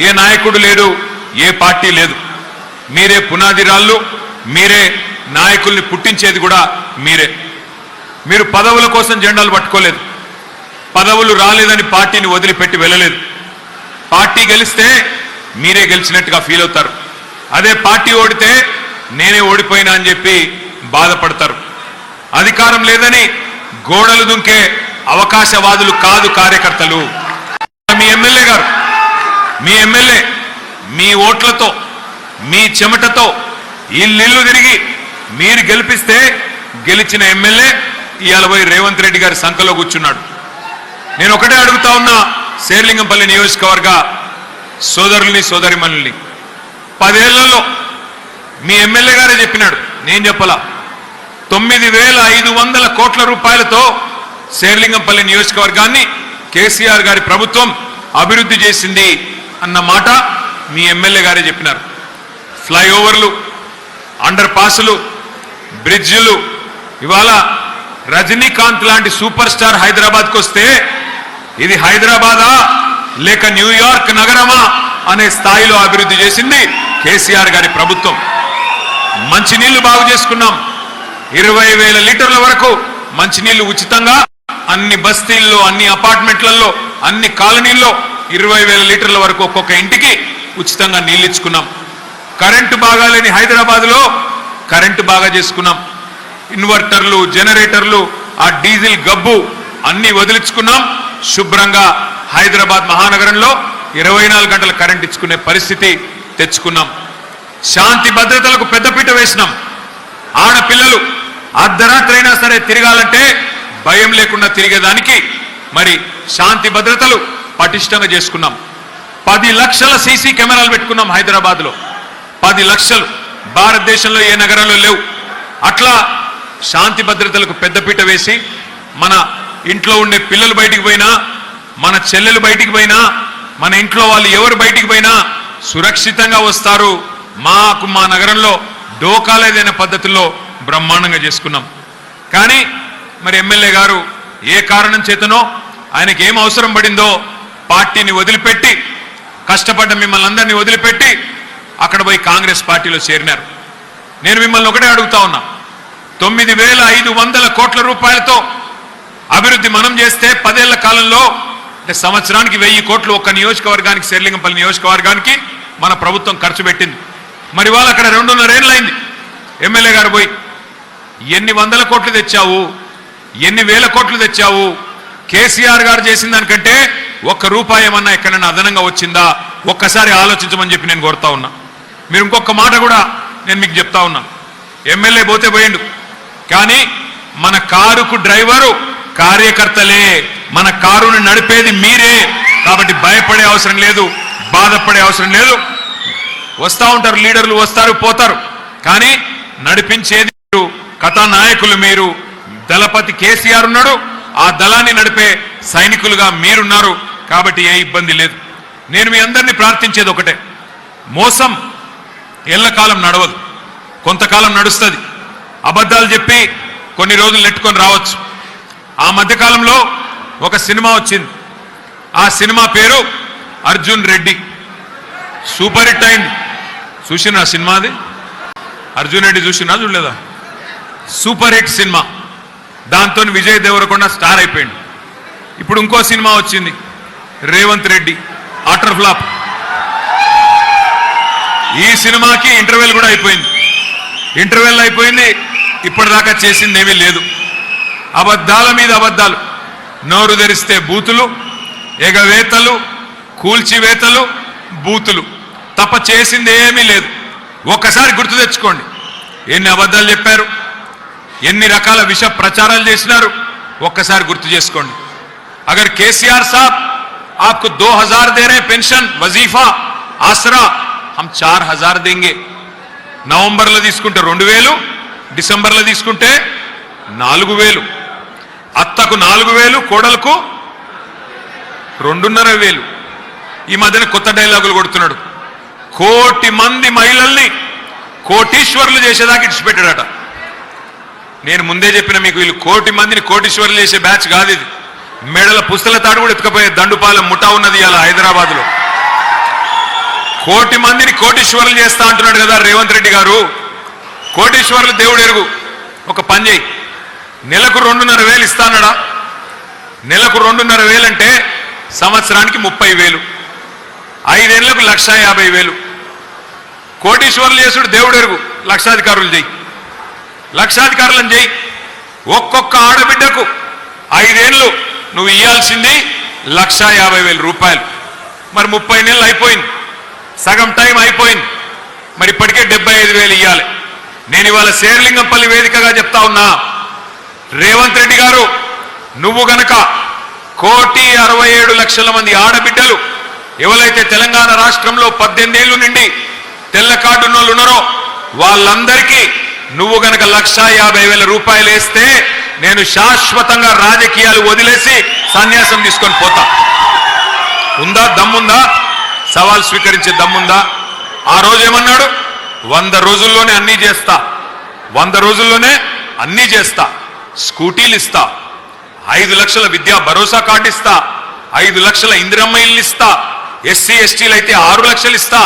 ఏ నాయకుడు లేడు, ఏ పార్టీ లేదు. మీరే పునాది రాళ్ళు, మీరే నాయకుల్ని పుట్టించేది కూడా మీరే. మీరు పదవుల కోసం జెండాలు పట్టుకోలేదు, పదవులు రాలేదని పార్టీని వదిలిపెట్టి వెళ్ళలేదు. పార్టీ గెలిస్తే మీరే గెలిచినట్టుగా ఫీల్ అవుతారు, అదే పార్టీ ఓడితే నేనే ఓడిపోయినా అని చెప్పి బాధపడతారు. అధికారం లేదని గోడలు దుంకే అవకాశవాదులు కాదు కార్యకర్తలు. మీ ఎమ్మెల్యే గారు, మీ ఎమ్మెల్యే మీ ఓట్లతో, మీ చెమటతో ఇల్లు తిరిగి మీరు గెలిపిస్తే గెలిచిన ఎమ్మెల్యే ఇవాళ పోయి రేవంత్ రెడ్డి గారి సంఖలో కూర్చున్నాడు. నేను ఒకటే అడుగుతా ఉన్నా శేర్లింగంపల్లి నియోజకవర్గ సోదరుల్ని సోదరిమణుల్ని, 10 ఏళ్లలో మీ ఎమ్మెల్యే గారే చెప్పినాడు, నేను చెప్పలా, 9,500 కోట్ల రూపాయలతో శేర్లింగంపల్లి నియోజకవర్గాన్ని కేసీఆర్ గారి ప్రభుత్వం అభివృద్ధి చేసింది అన్న మాట మీ ఎమ్మెల్యే గారే చెప్పినారు. ఫ్లైఓవర్లు, అండర్ పాసులు, బ్రిడ్జిలు, ఇవాళ రజనీకాంత్ లాంటి సూపర్ స్టార్ హైదరాబాద్కు వస్తే ఇది హైదరాబాదా లేక న్యూయార్క్ నగరమా అనే స్థాయిలో అభివృద్ధి చేసింది కేసీఆర్ గారి ప్రభుత్వం. మంచినీళ్లు బాగు చేసుకున్నాం, 20,000 లీటర్ల వరకు మంచినీళ్లు ఉచితంగా అన్ని బస్తీల్లో, అన్ని అపార్ట్మెంట్లలో, అన్ని కాలనీల్లో 20,000 లీటర్ల వరకు ఒక్కొక్క ఇంటికి ఉచితంగా నీళ్లు ఇచ్చుకున్నాం. కరెంటు బాగాలేని హైదరాబాద్లో కరెంటు బాగా చేసుకున్నాం. ఇన్వర్టర్లు, జనరేటర్లు, ఆ డీజిల్ గబ్బు అన్ని వదిలించుకున్నాం. శుభ్రంగా హైదరాబాద్ మహానగరంలో 24 గంటల కరెంట్ ఇచ్చుకునే పరిస్థితి తెచ్చుకున్నాం. శాంతి భద్రతలకు పెద్దపీట వేసినాం. ఆడపిల్లలు అర్ధరాత్రి అయినా సరే తిరగాలంటే భయం లేకుండా తిరిగేదానికి మరి శాంతి భద్రతలు పటిష్టంగా చేసుకున్నాం. 10 లక్షల సీసీ కెమెరాలు పెట్టుకున్నాం హైదరాబాద్లో. 10 లక్షలు భారతదేశంలో ఏ నగరంలో లేవు. అట్లా శాంతి భద్రతలకు పెద్దపీట వేసి మన ఇంట్లో ఉండే పిల్లలు బయటికి పోయినా, మన చెల్లెలు బయటికి పోయినా, మన ఇంట్లో వాళ్ళు ఎవరు బయటికి పోయినా సురక్షితంగా వస్తారు. మాకు మా నగరంలో డోకాలేదైన పద్ధతుల్లో బ్రహ్మాండంగా చేసుకున్నాం. కానీ మరి ఎమ్మెల్యే గారు ఏ కారణం చేతనో ఆయనకి ఏం అవసరం పడిందో పార్టీని వదిలిపెట్టి, కష్టపడ్డ మిమ్మల్ని అందరినీ వదిలిపెట్టి అక్కడ పోయి కాంగ్రెస్ పార్టీలో చేరినారు. నేను మిమ్మల్ని ఒకటే అడుగుతా ఉన్నా, 9,500 కోట్ల రూపాయలతో అభివృద్ధి మనం చేస్తే 10 ఏళ్ల కాలంలో అంటే సంవత్సరానికి 1000 కోట్లు ఒక్క నియోజకవర్గానికి, శేర్లింగంపల్లి నియోజకవర్గానికి మన ప్రభుత్వం ఖర్చు పెట్టింది. మరి వాళ్ళు అక్కడ 2.5 ఏళ్ళైంది ఎమ్మెల్యే గారు పోయి. ఎన్ని వందల కోట్లు తెచ్చావు, ఎన్ని వేల కోట్లు తెచ్చావు? కేసీఆర్ గారు చేసిన దానికంటే ₹1 ఏమన్నా ఎక్కడైనా అదనంగా వచ్చిందా? ఒక్కసారి ఆలోచించమని చెప్పి నేను కోరుతా ఉన్నా. మీరు ఇంకొక మాట కూడా నేను మీకు చెప్తా ఉన్నా, ఎమ్మెల్యే పోతే పోయిండు, కానీ మన కారుకు డ్రైవరు కార్యకర్తలే, మన కారుని నడిపేది మీరే. కాబట్టి భయపడే అవసరం లేదు, బాధపడే అవసరం లేదు. వస్తూ ఉంటారు లీడర్లు, వస్తారు పోతారు, కానీ నడిపించేది మీరు, కథానాయకులు మీరు. దళపతి కేసీఆర్ ఉన్నాడు, ఆ దళాన్ని నడిపే సైనికులుగా మీరున్నారు. కాబట్టి ఏ ఇబ్బంది లేదు. నేను మీ అందరినీ ప్రార్థించేది ఒకటే, మోసం ఎల్లకాలం నడవదు, కొంతకాలం నడుస్తుంది. అబద్ధాలు చెప్పి కొన్ని రోజులు నెట్టుకొని రావచ్చు. ఆ మధ్యకాలంలో ఒక సినిమా వచ్చింది, ఆ సినిమా పేరు అర్జున్ రెడ్డి. సూపర్ హిట్ అయింది. చూసినా సినిమాది? అర్జున్ రెడ్డి చూసినా చూడలేదా? Super hit cinema. దాంతో విజయ్ దేవరకొండ స్టార్ అయిపోయింది. ఇప్పుడు ఇంకో సినిమా వచ్చింది, రేవంత్ రెడ్డి, అటర్ ఫ్లాప్. ఈ సినిమాకి ఇంటర్వెల్ కూడా అయిపోయింది. ఇంటర్వెల్ అయిపోయింది, ఇప్పటిదాకా చేసింది ఏమీ లేదు. అబద్ధాల మీద అబద్ధాలు, నోరు తెరిస్తే బూతులు, ఎగవేతలు, కూల్చివేతలు, బూతులు తప్ప చేసింది ఏమీ లేదు. ఒక్కసారి గుర్తు తెచ్చుకోండి, ఎన్ని అబద్ధాలు చెప్పారు, ఎన్ని రకాల విష ప్రచారాలు చేసినారు, ఒక్కసారి గుర్తు చేసుకోండి. అగర్ కేసీఆర్ సాబ్ आपको 2000 दे रहे पेंशन, वजीफा, आसरा, हम 4000 देंगे. నవంబర్లో తీసుకుంటే 2000, డిసెంబర్లో తీసుకుంటే 4000. అత్తకు 4000, కోడలకు 2,500. ఈ మధ్యన కొత్త డైలాగులు కొడుతున్నాడు, 1 కోటి మంది మహిళల్ని కోటీశ్వర్లు చేసేదాకా ఇచ్చిపెట్టాడట. నేను ముందే చెప్పిన మీకు, వీళ్ళు 1 కోటి మందిని కోటీశ్వర్లు చేసే బ్యాచ్ కాదు ఇది. మెడల పుస్తల తాడు కూడా ఎత్తుకపోయే దండుపాలెం ముఠా ఉన్నది ఇవాళ హైదరాబాద్లో. కోటి మందిని కోటీశ్వరులు చేస్తా అంటున్నాడు కదా రేవంత్ రెడ్డి గారు. కోటీశ్వరులు దేవుడు ఎరుగు. ఒక పని చేయి, నెలకు 2,500 ఇస్తానడా? నెలకు 2,500 అంటే సంవత్సరానికి 30,000, 5 ఏళ్లకు 1,50,000. కోటీశ్వరులు చేసుడు దేవుడు ఎరుగు. లక్షాధికారులు చేయి, లక్షాధికారులను చేయి. ఒక్కొక్క ఆడబిడ్డకు 5 ఏళ్ళు నువ్వు ఇయ్యాల్సింది 1,50,000 రూపాయలు. మరి 30 నెలలు అయిపోయింది, సగం టైం అయిపోయింది. మరి ఇప్పటికే 75,000 ఇవ్వాలి. నేను ఇవాళ శేర్లింగంపల్లి వేదికగా చెప్తా ఉన్నా, రేవంత్ రెడ్డి గారు నువ్వు గనక 1,67,00,000 మంది ఆడబిడ్డలు ఎవరైతే తెలంగాణ రాష్ట్రంలో 18 ఏళ్ళు నుండి తెల్ల కార్డు ఉన్నోళ్ళు ఉన్నారో వాళ్ళందరికీ నువ్వు గనక 1,50,000 రూపాయలు వేస్తే నేను శాశ్వతంగా రాజకీయాలు వదిలేసి సన్యాసం తీసుకొని పోతా. ఉందా? దమ్ముందా? సవాల్ స్వీకరించే దమ్ముందా? ఆ రోజు ఏమన్నాడు? 100 రోజుల్లోనే అన్నీ చేస్తా, 100 రోజుల్లోనే అన్నీ చేస్తా. స్కూటీలు ఇస్తా, 5 లక్షల విద్యా భరోసా కార్డు ఇస్తా, 5 లక్షల ఇందిరమ్మ ఇల్లు ఇస్తా, ఎస్సీ ఎస్టీలు అయితే 6 లక్షలు ఇస్తా,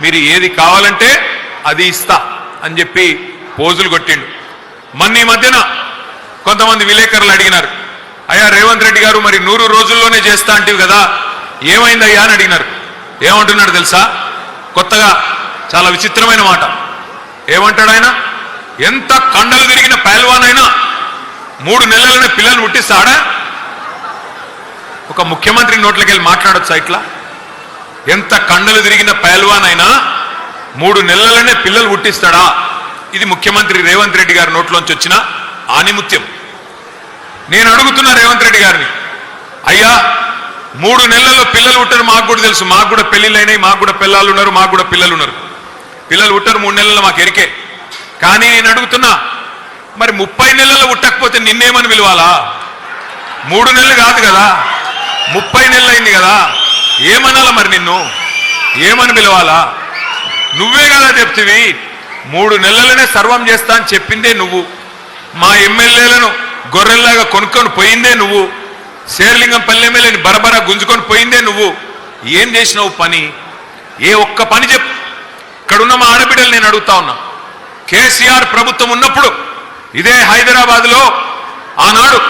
మీరు ఏది కావాలంటే అది ఇస్తా అని చెప్పి పోజులు కొట్టిండు. ఈ మధ్యన కొంతమంది విలేకరులు అడిగినారు, అయ్యా రేవంత్ రెడ్డి గారు మరి 100 రోజుల్లోనే చేస్తా అంటివి కదా, ఏమైందయ్యా అని అడిగినారు. ఏమంటున్నాడు తెలుసా? కొత్తగా చాలా విచిత్రమైన మాట. ఏమంటాడు ఆయన? ఎంత కండలు తిరిగిన పైల్వాన్ అయినా 3 నెలలనే పిల్లలు పుట్టిస్తాడా? ఒక ముఖ్యమంత్రి నోట్లకి వెళ్ళి మాట్లాడొచ్చా ఇట్లా? ఎంత కండలు తిరిగిన పైల్వాన్ అయినా 3 నెలలనే పిల్లలు పుట్టిస్తాడా? ఇది ముఖ్యమంత్రి రేవంత్ రెడ్డి గారి నోట్లోంచి వచ్చిన ఆనిముత్యం. నేను అడుగుతున్నా రేవంత్ రెడ్డి గారిని, అయ్యా 3 నెలల్లో పిల్లలు పుట్టరు మాకు కూడా తెలుసు, మాకు కూడా పెళ్లిళ్ళు అయినాయి, మాకు కూడా పిల్లలు ఉన్నారు, మాకు కూడా పిల్లలు ఉన్నారు. పిల్లలు పుట్టరు 3 నెలల్లో మాకు ఎరికే. కానీ నేను అడుగుతున్నా, మరి 30 నెలల్లో పుట్టకపోతే నిన్నేమని పిలవాలా? 3 నెలలు కాదు కదా, 30 నెలలు అయింది కదా, ఏమనాలా? మరి నిన్ను ఏమని పిలవాలా? నువ్వే కదా చెప్తివి 3 నెలలనే సర్వం చేస్తా అని చెప్పిందే నువ్వు. మా ఎమ్మెల్యేలను గొర్రెల్లాగా కొనుక్కొని పోయిందే నువ్వు. శేర్లింగంపల్లి ఎమ్మెల్యేని బరబరా గుంజుకొని పోయిందే నువ్వు. ఏం చేసినావు పని? ఏ ఒక్క పని చెప్పు. ఇక్కడున్న మా ఆడబిడ్డలు నేను అడుగుతా ఉన్నా, కేసీఆర్ ప్రభుత్వం ఉన్నప్పుడు ఇదే హైదరాబాద్లో ఆనాడు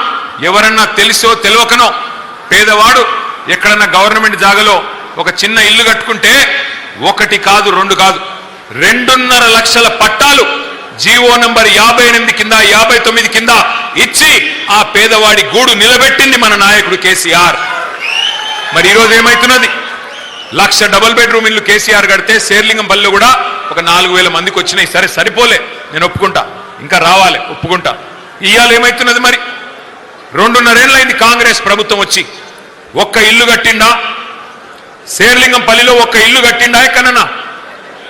ఎవరన్నా తెలిసో తెలియకనో పేదవాడు ఎక్కడన్నా గవర్నమెంట్ జాగాలో ఒక చిన్న ఇల్లు కట్టుకుంటే 1 కాదు 2 కాదు 2.5 లక్షల పట్టాలు జీవో నంబర్ 58 కింద 59 కింద ఇచ్చి ఆ పేదవాడి గూడు నిలబెట్టింది మన నాయకుడు కేసీఆర్. మరి ఈరోజు ఏమైతున్నది? 1,00,000 డబుల్ బెడ్రూమ్ ఇల్లు కేసీఆర్ కడితే శేర్లింగంపల్లిలో కూడా ఒక 4,000 మందికి వచ్చినాయి. సరే సరిపోలే, నేను ఒప్పుకుంటా, ఇంకా రావాలి, ఒప్పుకుంటా. ఇవాళ ఏమైతున్నది? మరి 2.5 ఏళ్ళైంది కాంగ్రెస్ ప్రభుత్వం వచ్చి. ఒక్క ఇల్లు కట్టిండా? శేర్లింగంపల్లిలో ఒక్క ఇల్లు కట్టిండా? ఎక్కడన్నా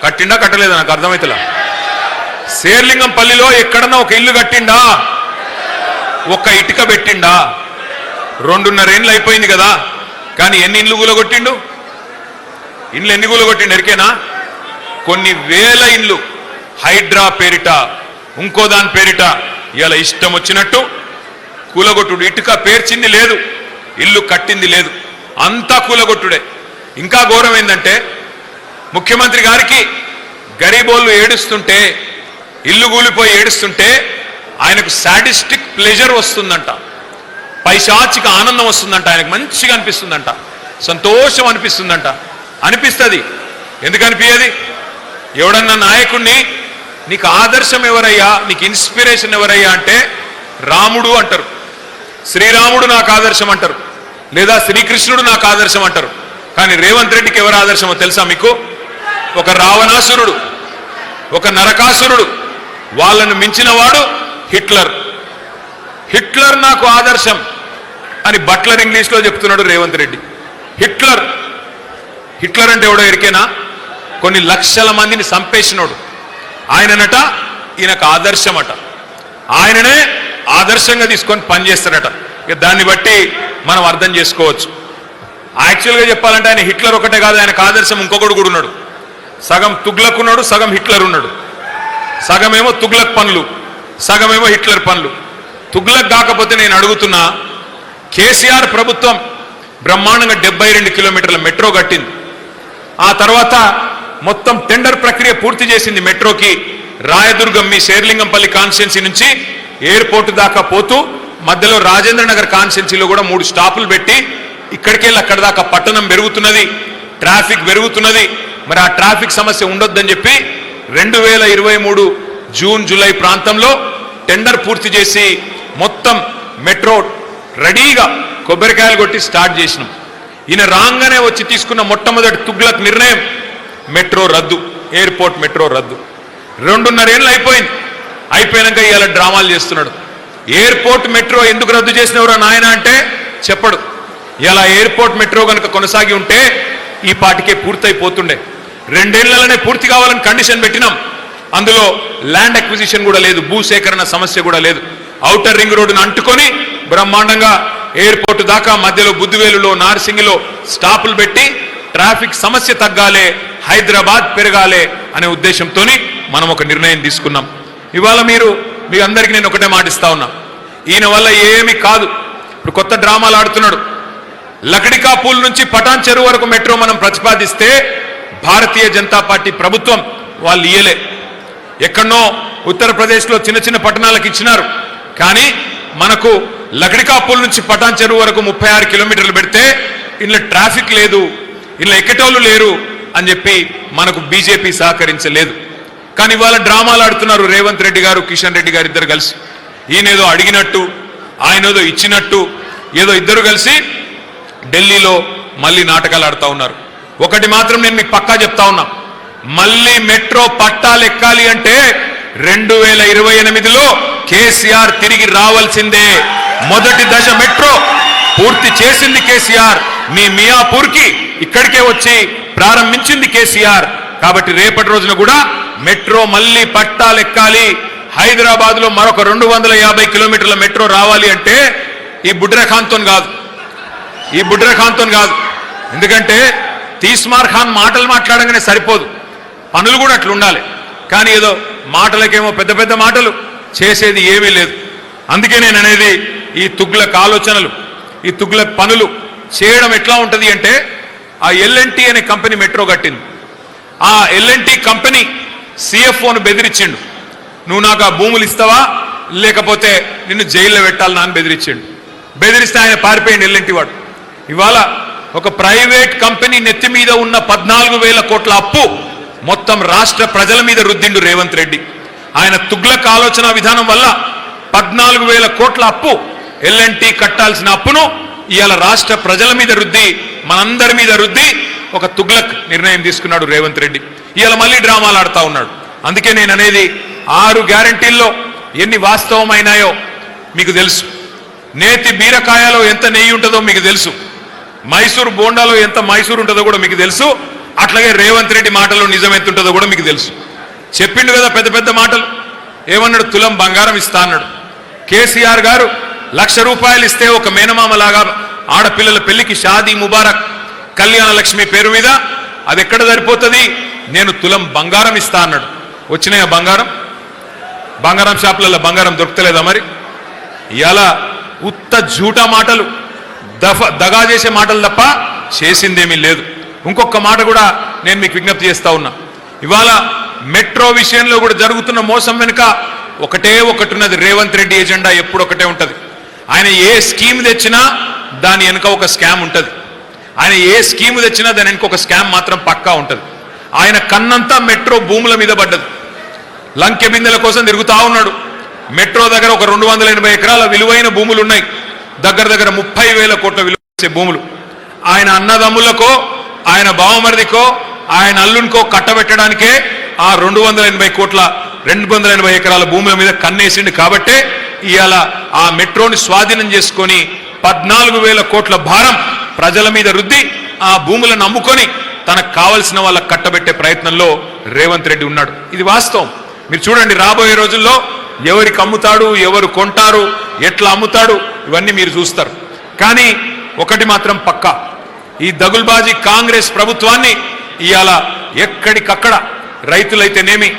కట్టిండా? కట్టలేదా? నాకు అర్థమైతలా. శేర్లింగంపల్లిలో ఎక్కడన్నా ఒక ఇల్లు కట్టిండా? ఒక్క ఇటుక పెట్టిండా? 2.5 ఏళ్ళు అయిపోయింది కదా, కానీ ఎన్ని ఇండ్లు కూలగొట్టిండు? ఇండ్లు ఎన్ని కూలగొట్టిండు ఎరికేనా? కొన్ని వేల ఇండ్లు హైడ్రా పేరిట, ఇంకో దాని పేరిట ఇలా ఇష్టం వచ్చినట్టు కూలగొట్టుడు. ఇటుక పేర్చింది లేదు, ఇల్లు కట్టింది లేదు, అంతా కూలగొట్టుడే. ఇంకా ఘోరం ఏంటంటే ముఖ్యమంత్రి గారికి గరీబోళ్ళు ఏడుస్తుంటే, ఇల్లు కూలిపోయి ఏడుస్తుంటే ఆయనకు సాడిస్టిక్ ప్లెజర్ వస్తుందంట, పైశాచిక ఆనందం వస్తుందంట, ఆయనకు మంచిగా అనిపిస్తుందంట, సంతోషం అనిపిస్తుందంట. అనిపిస్తుంది. ఎందుకు అనిపించేది? ఎవడన్నా నాయకుడిని నీకు ఆదర్శం ఎవరయ్యా, నీకు ఇన్స్పిరేషన్ ఎవరయ్యా అంటే రాముడు అంటారు, శ్రీరాముడు నాకు ఆదర్శం అంటారు, లేదా శ్రీకృష్ణుడు నాకు ఆదర్శం అంటారు. కానీ రేవంత్ రెడ్డికి ఎవరు ఆదర్శమో తెలుసా మీకు? ఒక రావణాసురుడు, ఒక నరకాసురుడు, వాళ్ళను మించిన వాడు హిట్లర్. హిట్లర్ నాకు ఆదర్శం అని బట్లర్ ఇంగ్లీష్లో చెప్తున్నాడు రేవంత్ రెడ్డి. హిట్లర్ హిట్లర్ అంటే ఎవడో ఎరికేనా? కొన్ని లక్షల మందిని చంపేసినోడు ఆయననట. ఈయనకు ఆదర్శమట. ఆయననే ఆదర్శంగా తీసుకొని పనిచేస్తాడట. ఇక దాన్ని బట్టి మనం అర్థం చేసుకోవచ్చు. యాక్చువల్గా చెప్పాలంటే ఆయన హిట్లర్ ఒకటే కాదు, ఆయనకు ఆదర్శం ఇంకొకడు కూడా ఉన్నాడు. సగం తుగ్లక్ ఉన్నాడు, సగం హిట్లర్ ఉన్నాడు. సగమేమో తుగ్లక్ పనులు, సగమేమో హిట్లర్ పనులు. తుగ్లక్ కాకపోతే నేను అడుగుతున్నా, కేసీఆర్ ప్రభుత్వం బ్రహ్మాండంగా 72 కిలోమీటర్ల మెట్రో కట్టింది. ఆ తర్వాత మొత్తం టెండర్ ప్రక్రియ పూర్తి చేసింది మెట్రోకి. రాయదుర్గం మీ శేర్లింగంపల్లి కాన్స్టిట్యున్సీ నుంచి ఎయిర్పోర్ట్ దాకా పోతూ మధ్యలో రాజేంద్ర నగర్ కాన్స్టిట్యున్సీలో కూడా 3 స్టాపులు పెట్టి ఇక్కడికెళ్ళి అక్కడ దాకా పట్టణం పెరుగుతున్నది, ట్రాఫిక్ పెరుగుతున్నది. మరి ఆ ట్రాఫిక్ సమస్య ఉండొద్దని చెప్పి 2023 జూన్ జూలై ప్రాంతంలో టెండర్ పూర్తి చేసి మొత్తం మెట్రో రెడీగా కొబ్బరికాయలు కొట్టి స్టార్ట్ చేసినాం. ఈయన రాగానే వచ్చి తీసుకున్న మొట్టమొదటి తుగ్లక్ నిర్ణయం మెట్రో రద్దు, ఎయిర్పోర్ట్ మెట్రో రద్దు. 2.5 ఏళ్ళు అయిపోయింది. అయిపోయాక ఇవాళ డ్రామాలు చేస్తున్నాడు. ఎయిర్పోర్ట్ మెట్రో ఎందుకు రద్దు చేసినవరా నాయన అంటే చెప్పడు. ఇలా ఎయిర్పోర్ట్ మెట్రో కనుక కొనసాగి ఉంటే ఈ పాటికే పూర్తయిపోతుండే. 2 ఏళ్లలోనే పూర్తి కావాలని కండిషన్ పెట్టినాం. అందులో ల్యాండ్ అక్విజిషన్ కూడా లేదు, భూసేకరణ సమస్య కూడా లేదు. ఔటర్ రింగ్ రోడ్డును అంటుకొని బ్రహ్మాండంగా ఎయిర్పోర్ట్ దాకా మధ్యలో బుద్దివేలులో నార్సింగిలో స్టాపులు పెట్టి ట్రాఫిక్ సమస్య తగ్గాలే, హైదరాబాద్ పెరగాలే అనే ఉద్దేశంతో మనం ఒక నిర్ణయం తీసుకున్నాం. ఇవాళ మీ అందరికీ నేను ఒకటే మాటిస్తా ఉన్నా, ఈయన వల్ల ఏమీ కాదు. ఇప్పుడు కొత్త డ్రామాలు ఆడుతున్నాడు. లకడికా పూల్ నుంచి పటాన్ చెరువు వరకు మెట్రో మనం ప్రతిపాదిస్తే భారతీయ జనతా పార్టీ ప్రభుత్వం వాళ్ళు ఇయ్యలే. ఎక్కడనో ఉత్తరప్రదేశ్లో చిన్న చిన్న పట్టణాలకు ఇచ్చినారు. కానీ మనకు లకడికా పూల్ నుంచి పటాన్ చెరువు వరకు 36 కిలోమీటర్లు పెడితే ఇందులో ట్రాఫిక్ లేదు, ఇందులో ఎక్కేటోళ్ళు లేరు అని చెప్పి మనకు బీజేపీ సహకరించలేదు. కానీ ఇవాళ డ్రామాలు ఆడుతున్నారు రేవంత్ రెడ్డి గారు, కిషన్ రెడ్డి గారు ఇద్దరు కలిసి. ఈయనేదో అడిగినట్టు, ఆయనేదో ఇచ్చినట్టు, ఏదో ఇద్దరు కలిసి ఢిల్లీలో మళ్ళీ నాటకాలు ఆడుతూ ఉన్నారు. ఒకటి మాత్రం నేను మీకు పక్కా చెప్తా ఉన్నా, మళ్ళీ మెట్రో పట్టాలు ఎక్కాలి అంటే 2028లో కేసీఆర్ తిరిగి రావాల్సిందే. మొదటి దశ మెట్రో పూర్తి చేసింది కేసీఆర్. మీ మియాపూర్కి ఇక్కడికే వచ్చి ప్రారంభించింది కేసీఆర్. కాబట్టి రేపటి రోజున కూడా మెట్రో మళ్ళీ పట్టాలు ఎక్కాలి. హైదరాబాద్ లో మరొక 250 కిలోమీటర్ల మెట్రో రావాలి అంటే ఈ బుడ్రఖాన్తో కాదు. ఎందుకంటే తీస్మార్ ఖాన్ మాటలు మాట్లాడగానే సరిపోదు, పనులు కూడా అట్లా ఉండాలి. కానీ ఏదో మాటలకేమో పెద్ద పెద్ద మాటలు, చేసేది ఏమీ లేదు. అందుకే నేను అనేది ఈ తుగ్లక్ ఆలోచనలు, ఈ తుగ్లక్ పనులు చేయడం ఎట్లా ఉంటుంది అంటే, ఆ ఎల్ఎన్టీ అనే కంపెనీ మెట్రో కట్టింది. ఆ ఎల్ఎన్టీ కంపెనీ సిఎఫ్ఓను బెదిరించిండు, నువ్వు నాకు ఆ భూములు ఇస్తావా లేకపోతే నిన్ను జైల్లో పెట్టాలని అని బెదిరించిండు. బెదిరిస్తే ఆయన పారిపోయింది ఎల్ఎన్టీ వాడు. ఇవాళ ఒక ప్రైవేట్ కంపెనీ నెత్తి మీద ఉన్న 14,000 కోట్ల అప్పు మొత్తం రాష్ట్ర ప్రజల మీద రుద్దిండు రేవంత్ రెడ్డి. ఆయన తుగ్లక్ ఆలోచన విధానం వల్ల 14,000 కోట్ల అప్పు, ఎల్ఎన్టీ కట్టాల్సిన అప్పును ఇవాళ రాష్ట్ర ప్రజల మీద రుద్ది, మనందరి మీద రుద్ది ఒక తుగ్లక్ నిర్ణయం తీసుకున్నాడు రేవంత్ రెడ్డి. ఇవాళ మళ్ళీ డ్రామాలు ఆడుతూ ఉన్నాడు. అందుకే నేను అనేది 6 గ్యారంటీల్లో ఎన్ని వాస్తవమైనాయో మీకు తెలుసు. నేతి బీరకాయలో ఎంత నెయ్యి ఉంటుందో మీకు తెలుసు. మైసూరు బోండాలో ఎంత మైసూరు ఉంటుందో కూడా మీకు తెలుసు. అట్లాగే రేవంత్ రెడ్డి మాటలో నిజం ఎంత ఉంటుందో కూడా మీకు తెలుసు. చెప్పిండు కదా పెద్ద పెద్ద మాటలు. ఏమన్నాడు? తులం బంగారం ఇస్తా అన్నాడు. కేసీఆర్ గారు 1,00,000 రూపాయలు ఇస్తే ఒక మేనమామలాగా ఆడపిల్లల పెళ్లికి షాదీ ముబారక్ కళ్యాణ లక్ష్మి పేరు మీద అది ఎక్కడ సరిపోతుంది, నేను తులం బంగారం ఇస్తా అన్నాడు. వచ్చినాయా బంగారం షాపులలో బంగారం దొరకలేదా? మరి ఇవాళ ఉత్త జూటా మాటలు, దగా చేసే మాటలు తప్ప చేసిందేమీ లేదు. ఇంకొక మాట కూడా నేను మీకు విజ్ఞప్తి చేస్తా ఉన్నా. ఇవాళ మెట్రో విషయంలో కూడా జరుగుతున్న మోసం వెనుక ఒకటే ఒకటి ఉన్నది. రేవంత్ రెడ్డి ఎజెండా ఎప్పుడు ఒకటే ఉంటుంది. ఆయన ఏ స్కీమ్ తెచ్చినా దాని వెనుక ఒక స్కామ్ ఉంటుంది. ఆయన ఏ స్కీమ్ తెచ్చినా దాని వెనుక ఒక స్కామ్ మాత్రం పక్కా ఉంటుంది. ఆయన కన్నంతా మెట్రో భూముల మీద పడ్డది. లంకె బిందెల కోసం తిరుగుతా ఉన్నాడు. మెట్రో దగ్గర ఒక 280 ఎకరాల విలువైన భూములు ఉన్నాయి. దగ్గర 30,000 కోట్ల విలువ చేసే భూములు. ఆయన అన్నదమ్ములకో, ఆయన బావమరిదికో, ఆయన అల్లునికో కట్టబెట్టడానికే ఆ 280 ఎకరాల భూముల మీద కన్నేసిండు. కాబట్టే ఇవాళ ఆ మెట్రోని స్వాధీనం చేసుకొని 14,000 కోట్ల భారం ప్రజల మీద రుద్ది ఆ భూములను అమ్ముకొని తనకు కావలసిన వాళ్ళకు కట్టబెట్టే ప్రయత్నంలో రేవంత్ రెడ్డి ఉన్నాడు. ఇది వాస్తవం. మీరు చూడండి, రాబోయే రోజుల్లో ఎవరికి అమ్ముతాడు, ఎవరు కొంటారు, ఎట్లా అమ్ముతాడు, ఇవన్నీ మీరు చూస్తారు. కానీ ఒకటి మాత్రం పక్కా, ఈ దగుల్బాజీ కాంగ్రెస్ ప్రభుత్వాన్ని ఇవాళ ఎక్కడికక్కడ రైతులైతేనేమి,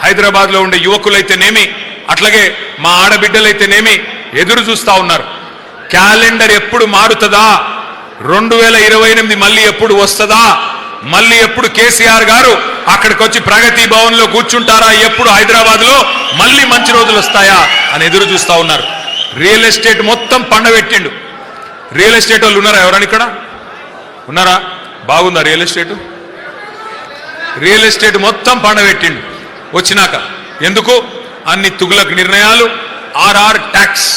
హైదరాబాద్లో ఉండే యువకులైతేనేమి, అట్లాగే మా ఆడబిడ్డలైతేనేమి ఎదురు చూస్తా ఉన్నారు. క్యాలెండర్ ఎప్పుడు మారుతుందా, 2028 మళ్ళీ ఎప్పుడు వస్తుందా, మళ్ళీ ఎప్పుడు కేసీఆర్ గారు అక్కడికి వచ్చి ప్రగతి భవన్ లో కూర్చుంటారా, ఎప్పుడు హైదరాబాద్ లో మళ్ళీ మంచి రోజులు వస్తాయా అని ఎదురు చూస్తా ఉన్నారు. రియల్ ఎస్టేట్ మొత్తం పండబెట్టిండు. రియల్ ఎస్టేట్ వాళ్ళు ఉన్నారా? ఎవరైనా ఇక్కడ ఉన్నారా? బాగుందా రియల్ ఎస్టేట్? రియల్ ఎస్టేట్ మొత్తం పండబెట్టిండు వచ్చినాక. ఎందుకు? అన్ని తుగులక్ నిర్ణయాలు. RR tax.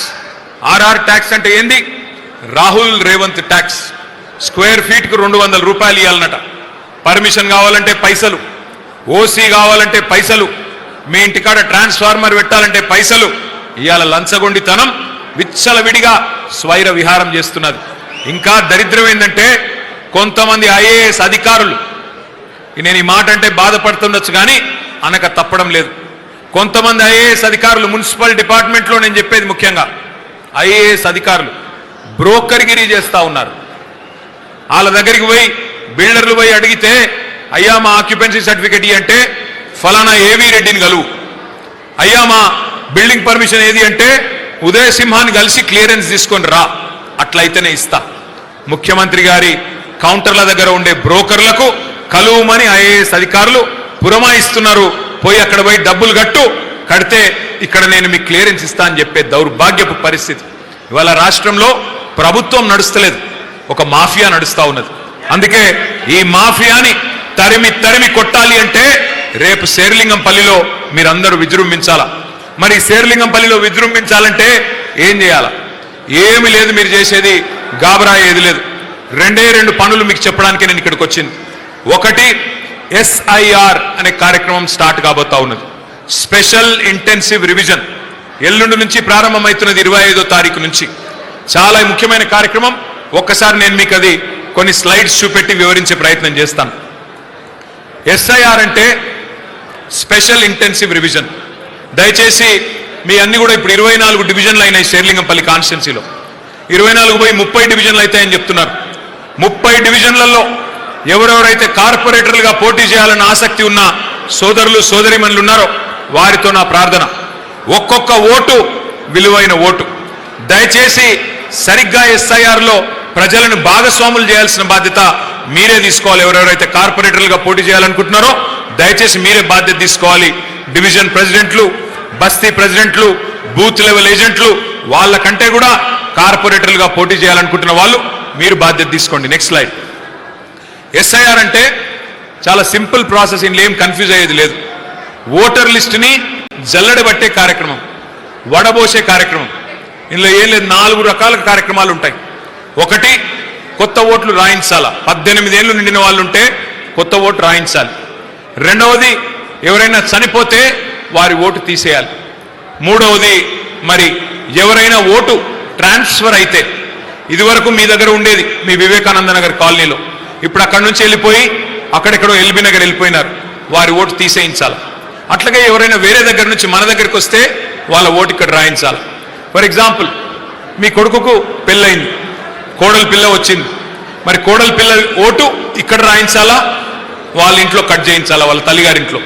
ఆర్ఆర్ ట్యాక్స్ అంటే ఏంది? Rahul Revanth tax. Square feet కు 200 రూపాయలు ఇవ్వాలన్నట. పర్మిషన్ కావాలంటే పైసలు, ఓసీ కావాలంటే పైసలు, మీ ఇంటికాడ ట్రాన్స్ఫార్మర్ పెట్టాలంటే పైసలు. ఇవాళ లంచగొండితనం విచ్చలవిడిగా స్వైర విహారం చేస్తున్నది. ఇంకా దరిద్రం ఏంటంటే కొంతమంది ఐఏఎస్ అధికారులు, నేను ఈ మాట అంటే బాధపడుతుండొచ్చు కానీ అనక తప్పడం లేదు, కొంతమంది ఐఏఎస్ అధికారులు మున్సిపల్ డిపార్ట్మెంట్లో, నేను చెప్పేది ముఖ్యంగా ఐఏఎస్ అధికారులు బ్రోకర్గిరీ చేస్తూ ఉన్నారు. వాళ్ళ దగ్గరికి పోయి బిల్డర్లు పోయి అడిగితే, అయ్యా మా ఆక్యుపెన్సీ సర్టిఫికెట్ అంటే ఫలానా ఏవి రెడ్డిని కలువు, అయ్యా మా బిల్డింగ్ పర్మిషన్ ఏది అంటే ఉదయ సింహాన్ని కలిసి క్లియరెన్స్ తీసుకొని రా, అట్లయితేనే ఇస్తా. ముఖ్యమంత్రి గారి కౌంటర్ల దగ్గర ఉండే బ్రోకర్లకు కలువమని ఐఏఎస్ అధికారులు పురమాయిస్తున్నారు. పోయి అక్కడ పోయి డబ్బులు కడితే ఇక్కడ నేను మీకు క్లియరెన్స్ ఇస్తా అని చెప్పే దౌర్భాగ్యపు పరిస్థితి. ఇవాళ రాష్ట్రంలో ప్రభుత్వం నడుస్తలేదు, ఒక మాఫియా నడుస్తూ ఉన్నది. అందుకే ఈ మాఫియాని తరిమి కొట్టాలి అంటే రేపు శేర్లింగంపల్లిలో మీరందరూ విజృంభించాలా. మరి శేర్లింగంపల్లిలో విజృంభించాలంటే ఏం చేయాలా? ఏమి లేదు, మీరు చేసేది గాబరా ఏది లేదు. 2 పనులు మీకు చెప్పడానికి నేను ఇక్కడికి వచ్చింది. ఒకటి, SIR అనే కార్యక్రమం స్టార్ట్ కాబోతా ఉన్నది. స్పెషల్ ఇంటెన్సివ్ రివిజన్ ఎల్లుండి నుంచి ప్రారంభమవుతున్నది, 25వ తారీఖు నుంచి. చాలా ముఖ్యమైన కార్యక్రమం. ఒక్కసారి నేను మీకు అది కొన్ని స్లైడ్స్ చూపెట్టి వివరించే ప్రయత్నం చేస్తాను. SIR అంటే స్పెషల్ ఇంటెన్సివ్ రివిజన్. దయచేసి మీ అన్ని కూడా ఇప్పుడు 24 డివిజన్లు అయినాయి శేర్లింగంపల్లి కాన్స్టిట్యున్సీలో. 24 పోయి 30 డివిజన్లు అవుతాయని చెప్తున్నారు. 30 డివిజన్లలో ఎవరెవరైతే కార్పొరేటర్లుగా పోటీ చేయాలన్న ఆసక్తి ఉన్న సోదరులు సోదరిమణులు ఉన్నారో వారితో నా ప్రార్థన, ఒక్కొక్క ఓటు విలువైన ఓటు. దయచేసి సరిగ్గా SIRలో ప్రజలను భాగస్వాములు చేయాల్సిన బాధ్యత మీరే తీసుకోవాలి. ఎవరెవరైతే కార్పొరేటర్లుగా పోటీ చేయాలనుకుంటున్నారో దయచేసి మీరే బాధ్యత తీసుకోవాలి. డివిజన్ ప్రెసిడెంట్లు, బస్తీ ప్రెసిడెంట్లు, బూత్ లెవెల్ ఏజెంట్లు, వాళ్ళకంటే కూడా కార్పొరేటర్లుగా పోటీ చేయాలనుకుంటున్న వాళ్ళు మీరు బాధ్యత తీసుకోండి. Next slide. SIR అంటే చాలా సింపుల్ ప్రాసెస్, ఇందులో ఏం కన్ఫ్యూజ్ అయ్యేది లేదు. ఓటర్ లిస్టుని జల్లెడబట్టే కార్యక్రమం, వడబోసే కార్యక్రమం. ఇందులో ఏం లేదు, 4 రకాల కార్యక్రమాలు ఉంటాయి. ఒకటి, కొత్త ఓట్లు రాయించాలా. 18 ఏళ్ళు నిండిన వాళ్ళు ఉంటే కొత్త ఓటు రాయించాలి. రెండవది, ఎవరైనా చనిపోతే వారి ఓటు తీసేయాలి. మూడవది, మరి ఎవరైనా ఓటు ట్రాన్స్ఫర్ అయితే, ఇదివరకు మీ దగ్గర ఉండేది మీ వివేకానంద నగర్ కాలనీలో, ఇప్పుడు అక్కడి నుంచి వెళ్ళిపోయి అక్కడెక్కడో ఎల్బీ నగర్ వెళ్ళిపోయినారు, వారి ఓటు తీసేయించాలి. అట్లాగే ఎవరైనా వేరే దగ్గర నుంచి మన దగ్గరికి వస్తే వాళ్ళ ఓటు ఇక్కడ రాయించాలి. ఫర్ ఎగ్జాంపుల్, మీ కొడుకుకు పెళ్ళయింది, కోడలు పిల్ల వచ్చింది, మరి కోడలు పిల్ల ఓటు ఇక్కడ రాయించాలా, వాళ్ళ ఇంట్లో కట్ చేయించాలా, వాళ్ళ తల్లిగారింట్లో.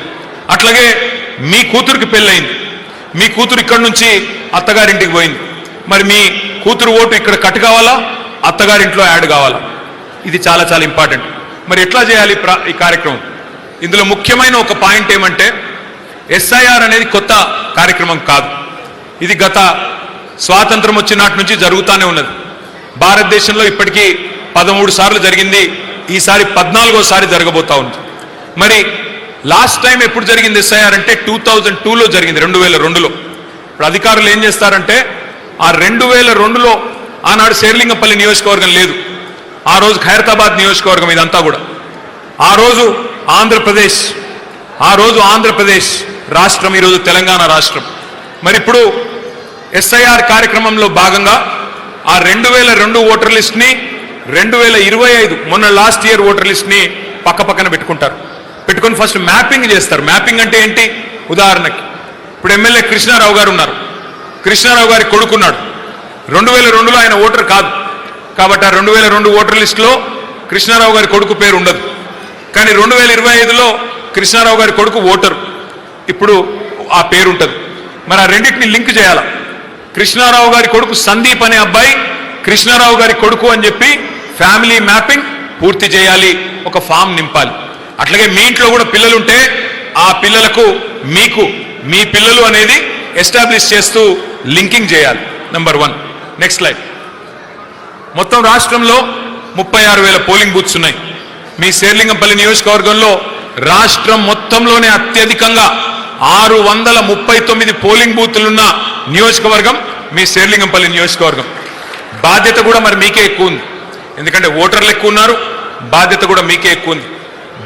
అట్లాగే మీ కూతురికి పెళ్ళయింది, మీ కూతురు ఇక్కడ నుంచి అత్తగారింటికి పోయింది, మరి మీ కూతురు ఓటు ఇక్కడ కట్ కావాలా, అత్తగారింట్లో యాడ్ కావాలా. ఇది చాలా చాలా ఇంపార్టెంట్. మరి ఎట్లా చేయాలి ఈ కార్యక్రమం? ఇందులో ముఖ్యమైన ఒక పాయింట్ ఏమంటే, SIR అనేది కొత్త కార్యక్రమం కాదు. ఇది గత స్వాతంత్రం వచ్చినటి నుంచి జరుగుతూనే ఉన్నది. భారతదేశంలో ఇప్పటికీ 13 సార్లు జరిగింది, ఈసారి 14వ జరగబోతా ఉంది. మరి లాస్ట్ టైం ఎప్పుడు జరిగింది SIR అంటే 2002లో జరిగింది, 2002లో. ఇప్పుడు అధికారులు ఏం చేస్తారంటే, ఆ 2002లో ఆనాడు శేర్లింగంపల్లి నియోజకవర్గం లేదు, ఆ రోజు ఖైరతాబాద్ నియోజకవర్గం ఇదంతా కూడా. ఆ రోజు ఆంధ్రప్రదేశ్ రాష్ట్రం, ఈరోజు తెలంగాణ రాష్ట్రం. మరి ఇప్పుడు SIR కార్యక్రమంలో భాగంగా ఆ 2002 ఓటర్ లిస్ట్ని 2025 మొన్న లాస్ట్ ఇయర్ ఓటర్ లిస్ట్ని పక్కన పెట్టుకొని ఫస్ట్ మ్యాపింగ్ చేస్తారు. మ్యాపింగ్ అంటే ఏంటి? ఉదాహరణకి ఇప్పుడు ఎమ్మెల్యే కృష్ణారావు గారు ఉన్నారు, కృష్ణారావు గారి కొడుకున్నాడు. 2002లో ఆయన ఓటర్ కాదు కాబట్టి ఆ 2002 ఓటర్ లిస్టులో కృష్ణారావు గారి కొడుకు పేరు ఉండదు. కానీ 2025లో కృష్ణారావు గారి కొడుకు ఓటరు, ఇప్పుడు ఆ పేరు ఉంటుంది. మరి ఆ రెండింటిని లింక్ చేయాల. కృష్ణారావు గారి కొడుకు సందీప్ అనే అబ్బాయి కృష్ణారావు గారి కొడుకు అని చెప్పి ఫ్యామిలీ మ్యాపింగ్ పూర్తి చేయాలి, ఒక ఫామ్ నింపాలి. అట్లాగే మీ ఇంట్లో కూడా పిల్లలు ఉంటే ఆ పిల్లలకు మీకు మీ పిల్లలు అనేది ఎస్టాబ్లిష్ చేస్తూ లింకింగ్ చేయాలి. నంబర్ 1. Next slide. మొత్తం రాష్ట్రంలో 36,000 పోలింగ్ బూత్స్ ఉన్నాయి. మీ శేర్లింగంపల్లి నియోజకవర్గంలో రాష్ట్రం మొత్తంలోనే అత్యధికంగా 639 పోలింగ్ బూత్లున్న నియోజకవర్గం మీ శేర్లింగంపల్లి నియోజకవర్గం. బాధ్యత కూడా మరి మీకే ఎక్కువ ఉంది, ఎందుకంటే ఓటర్లు ఎక్కువ ఉన్నారు, బాధ్యత కూడా మీకే ఎక్కువ ఉంది.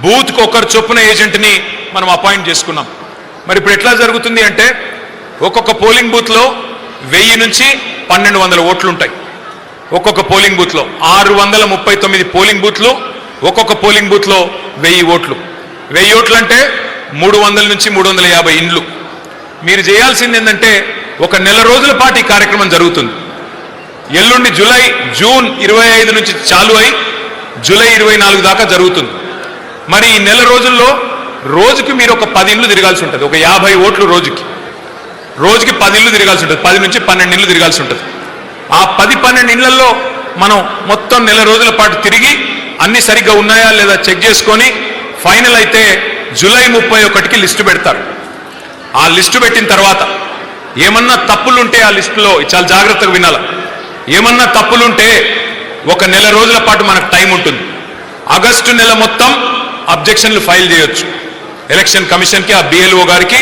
బూత్కు ఒకరు చొప్పున ఏజెంట్ని మనం అపాయింట్ చేసుకున్నాం. మరి ఇప్పుడు ఎట్లా జరుగుతుంది అంటే ఒక్కొక్క పోలింగ్ బూత్లో 1000 నుంచి 1200 ఓట్లు ఉంటాయి. ఒక్కొక్క పోలింగ్ బూత్లో 639 పోలింగ్ బూత్లు, ఒక్కొక్క పోలింగ్ బూత్లో 1000 ఓట్లు. 1000 ఓట్లు అంటే 300 నుంచి 350 ఇండ్లు. మీరు చేయాల్సింది ఏంటంటే ఒక నెల రోజుల పాటు ఈ కార్యక్రమం జరుగుతుంది. ఎల్లుండి జూన్ 25 నుంచి చాలు అయి జూలై 24 దాకా జరుగుతుంది. మరి ఈ నెల రోజుల్లో రోజుకి మీరు ఒక 10 ఇండ్లు తిరగాల్సి ఉంటుంది. ఒక 50 ఓట్లు రోజుకి 10 ఇండ్లు తిరగాల్సి ఉంటుంది. 10 నుంచి 12 ఇండ్లు తిరగాల్సి ఉంటుంది. ఆ 10-12 ఇండ్లలో మనం మొత్తం నెల రోజుల పాటు తిరిగి అన్ని సరిగ్గా ఉన్నాయా లేదా చెక్ చేసుకొని ఫైనల్ అయితే జూలై 31కి లిస్టు పెడతారు. ఆ లిస్టు పెట్టిన తర్వాత ఏమన్నా తప్పులుంటే ఆ లిస్టులో చాలా జాగ్రత్తగా వినాల. ఏమన్నా తప్పులుంటే ఒక నెల రోజుల పాటు మనకు టైం ఉంటుంది. ఆగస్టు నెల మొత్తం అబ్జెక్షన్లు ఫైల్ చేయొచ్చు. ఎలక్షన్ కమిషన్కి ఆ బిఎల్ఓ గారికి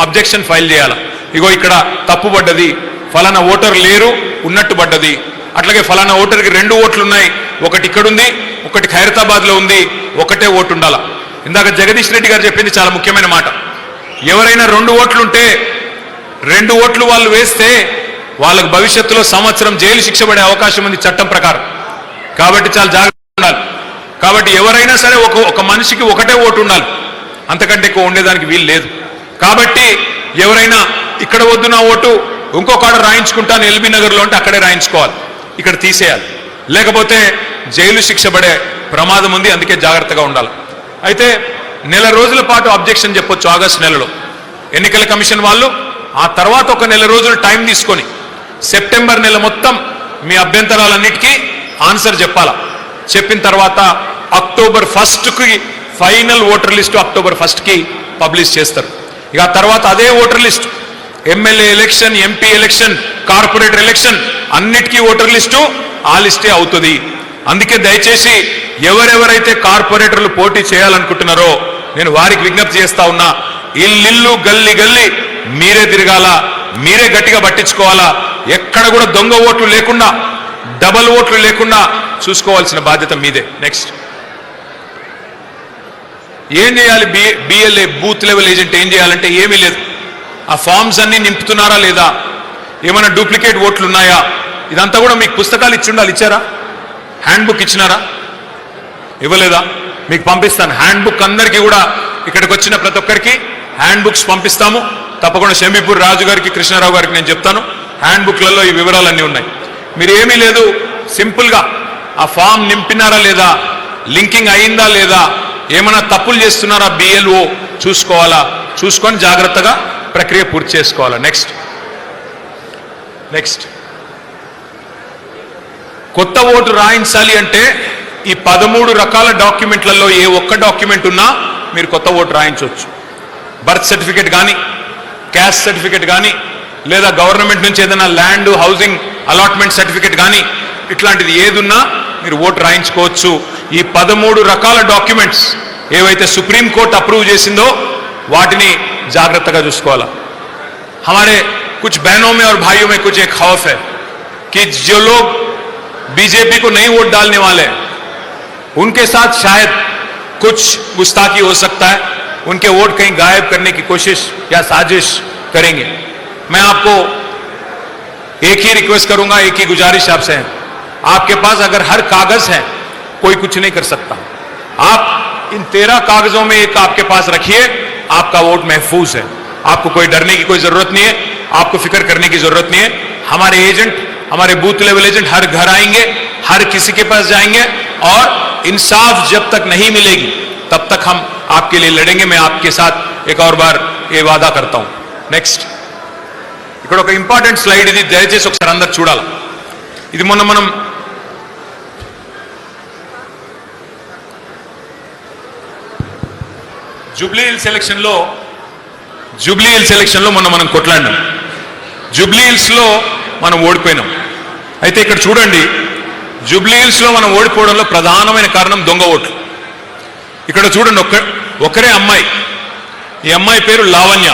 అబ్జెక్షన్ ఫైల్ చేయాలి. ఇగో ఇక్కడ తప్పు పడ్డది, ఫలానా ఓటర్ లేరు, ఉన్నట్టు పడ్డది. అట్లాగే ఫలానా ఓటర్కి 2 ఓట్లు ఉన్నాయి, ఒకటి ఇక్కడ ఉంది, ఒకటి ఖైరతాబాద్లో ఉంది, ఒకటే ఓటు ఉండాల. ఇందాక జగదీష్ రెడ్డి గారు చెప్పింది చాలా ముఖ్యమైన మాట. ఎవరైనా 2 ఓట్లుంటే 2 ఓట్లు వాళ్ళు వేస్తే వాళ్ళకు భవిష్యత్తులో సంవత్సరం జైలు శిక్ష పడే అవకాశం ఉంది చట్టం ప్రకారం. కాబట్టి చాలా జాగ్రత్తగా ఉండాలి. కాబట్టి ఎవరైనా సరే ఒక మనిషికి ఒకటే ఓటు ఉండాలి, అంతకంటే ఎక్కువ ఉండేదానికి వీలు లేదు. కాబట్టి ఎవరైనా ఇక్కడ వద్దు నా ఓటు ఇంకొకడ రాయించుకుంటాను ఎల్బీ నగర్లో అంటే అక్కడే రాయించుకోవాలి, ఇక్కడ తీసేయాలి, లేకపోతే జైలు శిక్ష పడే ప్రమాదం ఉంది. అందుకే జాగ్రత్తగా ఉండాలి. అయితే నెల రోజుల పాటు అబ్జెక్షన్ చెప్పొచ్చు ఆగస్టు నెలలో ఎన్నికల కమిషన్ వాళ్ళు. ఆ తర్వాత ఒక నెల రోజులు టైం తీసుకొని సెప్టెంబర్ నెల మొత్తం మీ అభ్యంతరాలన్నిటికీ ఆన్సర్ చెప్పాలా. చెప్పిన తర్వాత అక్టోబర్ 1కి ఫైనల్ ఓటర్ లిస్టు అక్టోబర్ 1కి పబ్లిష్ చేస్తారు. ఇక ఆ తర్వాత అదే voter list MLA election, MP election, corporator election అన్నిటికీ ఓటర్ లిస్టు ఆ లిస్టే అవుతుంది. అందుకే దయచేసి ఎవరెవరైతే కార్పొరేటర్లు పోటీ చేయాలనుకుంటున్నారో నేను వారికి విజ్ఞప్తి చేస్తా ఉన్నా, ఇల్లు గల్లి గల్లి మీరే తిరగాల, మీరే గట్టిగా పట్టించుకోవాలా. ఎక్కడ కూడా దొంగ ఓట్లు లేకుండా, డబల్ ఓట్లు లేకుండా చూసుకోవాల్సిన బాధ్యత మీదే. నెక్స్ట్ ఏం చేయాలి? బిఎల్ఏ బూత్ లెవెల్ ఏజెంట్ ఏం చేయాలంటే ఏమీ లేదు. ఆ ఫామ్స్ అన్ని నింపుతున్నారా లేదా, ఏమైనా డూప్లికేట్ ఓట్లు ఉన్నాయా, ఇదంతా కూడా మీకు పుస్తకాలు ఇచ్చి ఉండాలి. ఇచ్చారా? హ్యాండ్ బుక్ ఇచ్చినారా? ఇవ్వలేదా? మీకు పంపిస్తాను హ్యాండ్ బుక్. అందరికీ కూడా ఇక్కడికి వచ్చిన ప్రతి ఒక్కరికి హ్యాండ్ బుక్స్ పంపిస్తాము. తప్పకుండా షమీపూర్ రాజు గారికి, కృష్ణారావు గారికి నేను చెప్తాను. హ్యాండ్ బుక్లలో ఈ వివరాలన్నీ ఉన్నాయి. మీరు ఏమీ లేదు, సింపుల్గా ఆ ఫామ్ నింపినారా లేదా, లింకింగ్ అయిందా లేదా, ఏమైనా తప్పులు చేస్తున్నారా బిఎల్ఓ చూసుకోవాలా. చూసుకొని జాగ్రత్తగా ప్రక్రియ పూర్తి చేసుకోవాలా. నెక్స్ట్ కొత్త ఓటు రాయించాలి అంటే ఈ 13 రకాల డాక్యుమెంట్లలో ఏ ఒక్క డాక్యుమెంట్ ఉన్నా మీరు కొత్త ఓటు రాయించవచ్చు. బర్త్ సర్టిఫికేట్ కానీ, క్యాస్ట్ సర్టిఫికేట్ కానీ, లేదా గవర్నమెంట్ నుంచి ఏదైనా ల్యాండ్ హౌసింగ్ అలాట్మెంట్ సర్టిఫికేట్ కానీ, ఇట్లాంటిది ఏదున్నా మీరు ఓటు రాయించుకోవచ్చు. ఈ 13 రకాల డాక్యుమెంట్స్ ఏవైతే సుప్రీంకోర్టు అప్రూవ్ చేసిందో వాటిని జాగ్రత్తగా చూసుకోవాలా. हमारे कुछ बहनों में और भाइयों में कुछ एक खौफ है कि जो लोग बीजेपी को नहीं वोट डालने वाले हैं उनके साथ शायद कुछ गुस्ताखी हो सकता है, उनके वोट कहीं गायब करने की कोशिश या साजिश करेंगे. मैं आपको एक ही रिक्वेस्ट करूंगा, एक ही गुजारिश आपसे है, आपके पास अगर हर कागज है कोई कुछ नहीं कर सकता. आप इन 13 कागजों में एक आपके पास रखिए, आपका वोट महफूज है. आपको कोई डरने की कोई जरूरत नहीं है, आपको फिक्र करने की जरूरत नहीं है. हमारे एजेंट, हमारे बूथ लेवल एजेंट हर घर आएंगे, हर किसी के पास जाएंगे और इंसाफ जब तक नहीं मिलेगी तब तक हम आपके लिए लड़ेंगे. मैं आपके साथ एक और बार ये वादा करता हूं. నెక్స్ట్ ఇక్కడ ఒక ఇంపార్టెంట్ స్లైడ్, ఇది దయచేసి ఒకసారి అందరు చూడాలి. ఇది మొన్న మనం జూబ్లీ హిల్స్ ఎలక్షన్లో మనం కొట్లాడినాం. జూబ్లీ హిల్స్లో మనం ఓడిపోయినాం. అయితే ఇక్కడ చూడండి, జూబ్లీ హిల్స్లో మనం ఓడిపోవడంలో ప్రధానమైన కారణం దొంగ ఓట్లు. ఇక్కడ చూడండి, ఒకరే అమ్మాయి, ఈ అమ్మాయి పేరు లావణ్య,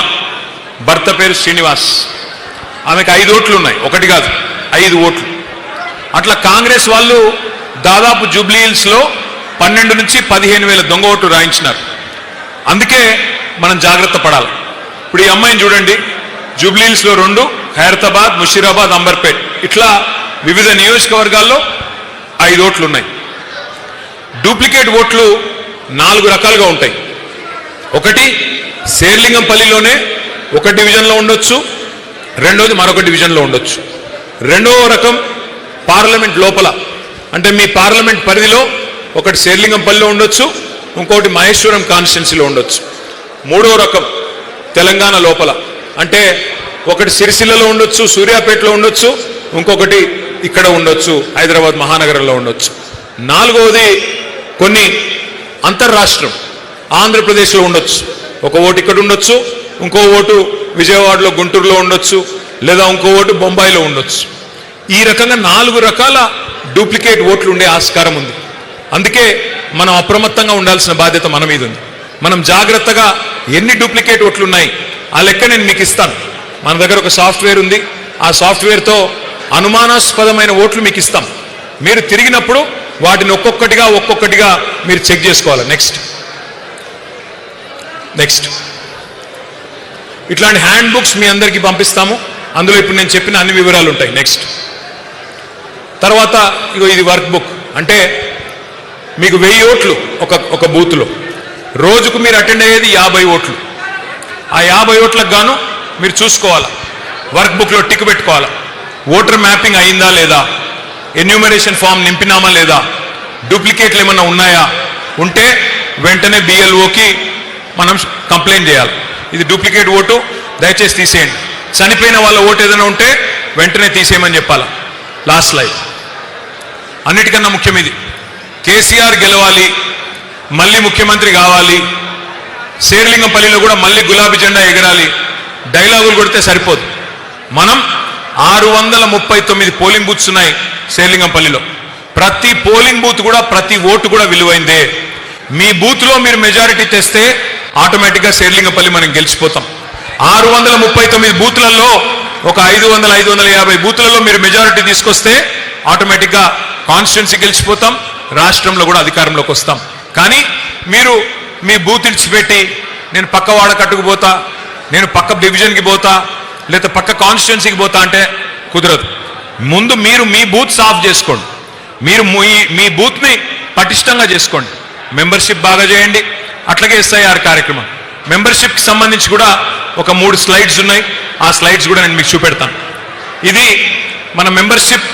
భర్త పేరు శ్రీనివాస్. ఆమెకు 5 ఓట్లు ఉన్నాయి, ఒకటి కాదు 5 ఓట్లు. అట్లా కాంగ్రెస్ వాళ్ళు దాదాపు జూబ్లీ హిల్స్లో 12 నుంచి 15,000 దొంగ ఓట్లు రాయించినారు. అందుకే మనం జాగ్రత్త పడాలి. ఇప్పుడు ఈ అమ్మాయిని చూడండి, జూబ్లీ హిల్స్లో 2, ఖైరతాబాద్, ముషీరాబాద్, అంబర్పేట్, ఇట్లా వివిధ నియోజకవర్గాల్లో 5 ఓట్లు ఉన్నాయి. డూప్లికేట్ ఓట్లు 4 రకాలుగా ఉంటాయి. ఒకటి శేర్లింగంపల్లిలోనే ఒక డివిజన్లో ఉండొచ్చు, రెండోది మరొక డివిజన్లో ఉండొచ్చు. రెండవ రకం పార్లమెంట్ లోపల, అంటే మీ పార్లమెంట్ పరిధిలో ఒకటి శేర్లింగంపల్లిలో ఉండొచ్చు, ఇంకొకటి మహేశ్వరం కాన్స్టిట్యున్సీలో ఉండొచ్చు. మూడో రకం తెలంగాణ లోపల, అంటే ఒకటి సిరిసిల్లలో ఉండొచ్చు, సూర్యాపేటలో ఉండొచ్చు, ఇంకొకటి ఇక్కడ ఉండొచ్చు, హైదరాబాద్ మహానగరంలో ఉండొచ్చు. నాలుగవది కొన్ని అంతర్రాష్ట్రం, ఆంధ్రప్రదేశ్లో ఉండొచ్చు, ఒక ఓటు ఇక్కడ ఉండొచ్చు, ఇంకో ఓటు విజయవాడలో, గుంటూరులో ఉండొచ్చు, లేదా ఇంకో ఓటు బొంబాయిలో ఉండొచ్చు. ఈ రకంగా 4 రకాల డూప్లికేట్ ఓట్లు ఉండే ఆస్కారం ఉంది. అందుకే మనం అప్రమత్తంగా ఉండాల్సిన బాధ్యత మన మీద ఉంది. మనం జాగ్రత్తగా ఎన్ని డూప్లికేట్ ఓట్లు ఉన్నాయి ఆ లెక్క నేను మీకు ఇస్తాను. మన దగ్గర ఒక సాఫ్ట్వేర్ ఉంది, ఆ సాఫ్ట్వేర్తో అనుమానాస్పదమైన ఓట్లు మీకు ఇస్తాం. మీరు తిరిగినప్పుడు వాటిని ఒక్కొక్కటిగా మీరు చెక్ చేసుకోవాలి. నెక్స్ట్ ఇట్లాంటి హ్యాండ్ బుక్స్ మీ అందరికీ పంపిస్తాము. అందులో ఇప్పుడు నేను చెప్పిన అన్ని వివరాలు ఉంటాయి. నెక్స్ట్ తర్వాత ఇది వర్క్ బుక్. అంటే మీకు 1000 ఓట్లు ఒక బూత్లో, రోజుకు మీరు అటెండ్ అయ్యేది 50 ఓట్లు. ఆ 50 ఓట్లకు గాను మీరు చూసుకోవాలా, వర్క్ బుక్లో టిక్ పెట్టుకోవాలా, ఓటర్ మ్యాపింగ్ అయిందా లేదా, ఎన్యూమరేషన్ ఫామ్ నింపినామా లేదా, డూప్లికేట్లు ఏమన్నా ఉన్నాయా, ఉంటే వెంటనే BLOకి మనం కంప్లైంట్ చేయాలి. ఇది డూప్లికేట్ ఓటు, దయచేసి తీసేయండి. చనిపోయిన వాళ్ళ ఓటు ఏదైనా ఉంటే వెంటనే తీసేయమని చెప్పాలా. లాస్ట్ లైఫ్ అన్నిటికన్నా ముఖ్యం ఇది. కేసీఆర్ గెలవాలి, మళ్ళీ ముఖ్యమంత్రి కావాలి, శేర్లింగంపల్లిలో కూడా మళ్ళీ గులాబీ జెండా ఎగరాలి, డైలాగులు కొడితే సరిపోదు. మనం 639 పోలింగ్ బూత్స్ ఉన్నాయి శేర్లింగంపల్లిలో. ప్రతి పోలింగ్ బూత్ కూడా, ప్రతి ఓటు కూడా విలువైందే. మీ బూత్లో మీరు మెజారిటీ తెస్తే ఆటోమేటిక్గా శేర్లింగంపల్లి మనం గెలిచిపోతాం. 639 బూత్లలో ఒక 500-550 బూత్లలో మీరు మెజారిటీ తీసుకొస్తే ఆటోమేటిక్గా కాన్స్టిట్యున్సీ గెలిచిపోతాం, రాష్ట్రంలో కూడా అధికారంలోకి వస్తాం. కానీ మీరు మీ బూత్ ఇడిచిపెట్టి నేను పక్క వాడకట్టుకు పోతా, నేను పక్క డివిజన్కి పోతా, లేదా పక్క కాన్స్టిట్యున్సీకి పోతా అంటే కుదరదు. ముందు మీరు మీ బూత్ సాఫ్ చేసుకోండి, మీరు మీ బూత్ని పటిష్టంగా చేసుకోండి, మెంబర్షిప్ బాగా చేయండి. అట్లాగే SIR కార్యక్రమం, మెంబర్షిప్కి సంబంధించి కూడా ఒక 3 స్లైడ్స్ ఉన్నాయి. ఆ స్లైడ్స్ కూడా నేను మీకు చూపెడతాను. ఇది మన మెంబర్షిప్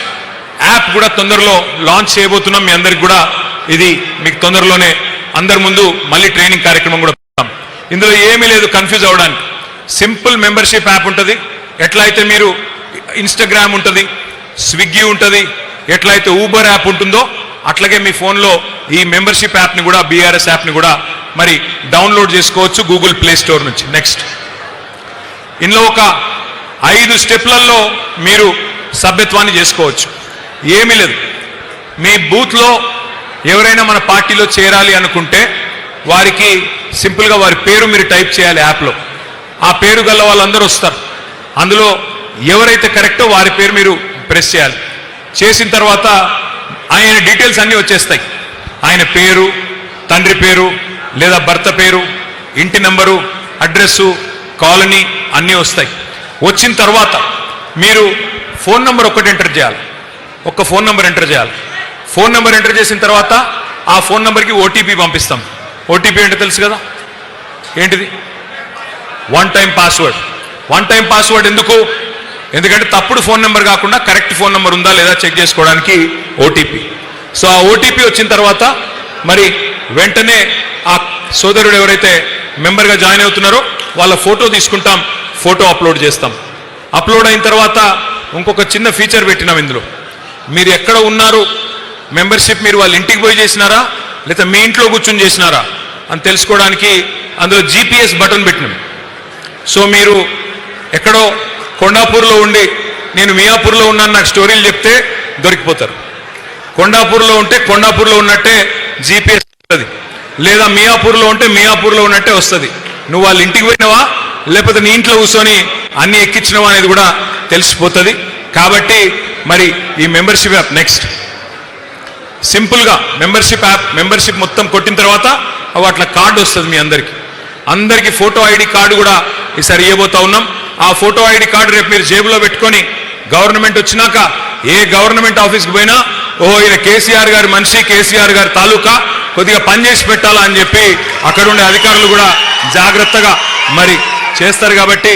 యాప్ కూడా తొందరలో లాంచ్ చేయబోతున్నాం. మీ అందరికి కూడా ఇది మీకు తొందరలోనే అందరి ముందు మళ్ళీ ట్రైనింగ్ కార్యక్రమం కూడా పెడతాం. ఇందులో ఏమీ లేదు కన్ఫ్యూజ్ అవ్వడానికి. సింపుల్ మెంబర్షిప్ యాప్ ఉంటుంది. ఎట్లయితే మీరు ఇన్స్టాగ్రామ్ ఉంటుంది, స్విగ్గీ ఉంటుంది, ఎట్లయితే ఊబర్ యాప్ ఉంటుందో అట్లాగే మీ ఫోన్లో ఈ మెంబర్షిప్ యాప్ని కూడా, BRS యాప్ని కూడా మరి డౌన్లోడ్ చేసుకోవచ్చు గూగుల్ ప్లే స్టోర్ నుంచి. నెక్స్ట్ ఇందులో ఒక 5 స్టెప్లలో మీరు సభ్యత్వాన్ని చేసుకోవచ్చు. ఏమీ లేదు, మీ బూత్లో ఎవరైనా మన పార్టీలో చేరాలి అనుకుంటే వారికి సింపుల్గా వారి పేరు మీరు టైప్ చేయాలి యాప్లో. ఆ పేరు గల వాళ్ళందరూ వస్తారు. అందులో ఎవరైతే కరెక్టో వారి పేరు మీరు ప్రెస్ చేయాలి. చేసిన తర్వాత ఆయన డీటెయిల్స్ అన్నీ వచ్చేస్తాయి. ఆయన పేరు, తండ్రి పేరు లేదా భర్త పేరు, ఇంటి నంబరు, అడ్రస్సు, కాలనీ అన్నీ వస్తాయి. వచ్చిన తర్వాత మీరు ఫోన్ నంబర్ ఒకటి ఎంటర్ చేయాలి. ఒక్క ఫోన్ నంబర్ ఎంటర్ చేయాలి. ఫోన్ నంబర్ ఎంటర్ చేసిన తర్వాత ఆ ఫోన్ నంబర్కి OTP పంపిస్తాం. OTP అంటే తెలుసు కదా, ఏంటిది? 1 టైం పాస్వర్డ్. 1 టైం పాస్వర్డ్ ఎందుకు? ఎందుకంటే తప్పుడు ఫోన్ నెంబర్ కాకుండా కరెక్ట్ ఫోన్ నెంబర్ ఉందా లేదా చెక్ చేసుకోవడానికి OTP. సో ఆ OTP వచ్చిన తర్వాత మరి వెంటనే ఆ సోదరుడు ఎవరైతే మెంబర్గా జాయిన్ అవుతున్నారో వాళ్ళ ఫోటో తీసుకుంటాం, ఫోటో అప్లోడ్ చేస్తాం. అప్లోడ్ అయిన తర్వాత ఇంకొక చిన్న ఫీచర్ పెట్టినాం ఇందులో. మీరు ఎక్కడ ఉన్నారు, మెంబర్షిప్ మీరు వాళ్ళ ఇంటికి పోయి చేసినారా లేదా మీ ఇంట్లో కూర్చొని చేసినారా అని తెలుసుకోవడానికి అందులో GPS బటన్ పెట్టినాం. సో మీరు ఎక్కడో కొండాపూర్లో ఉండి నేను మియాపూర్లో ఉన్నాను నాకు స్టోరీలు చెప్తే దొరికిపోతారు. కొండాపూర్లో ఉంటే కొండాపూర్లో ఉన్నట్టే GPS వస్తుంది, లేదా మియాపూర్లో ఉంటే మియాపూర్లో ఉన్నట్టే వస్తుంది. నువ్వు వాళ్ళ ఇంటికి పోయినావా లేకపోతే నీ ఇంట్లో కూర్చొని అన్ని ఎక్కించినవా అనేది కూడా తెలిసిపోతుంది. కాబట్టి మరి ఈ మెంబర్షిప్ యాప్ నెక్స్ట్ సింపుల్గా మెంబర్షిప్ మొత్తం కొట్టిన తర్వాత అట్లా కార్డు వస్తుంది మీ అందరికీ ఫోటో ఐడి కార్డు కూడా ఈసారి ఇవ్వబోతా ఉన్నాం. ఆ ఫోటో ఐడి కార్డు రేపు మీరు జేబులో పెట్టుకొని గవర్నమెంట్ వచ్చినాక ఏ గవర్నమెంట్ ఆఫీస్కి పోయినా ఈయన కేసీఆర్ గారి మనిషి, కేసీఆర్ గారి తాలూకా, కొద్దిగా పనిచేసి పెట్టాలా అని చెప్పి అక్కడ ఉండే అధికారులు కూడా జాగ్రత్తగా మరి చేస్తారు. కాబట్టి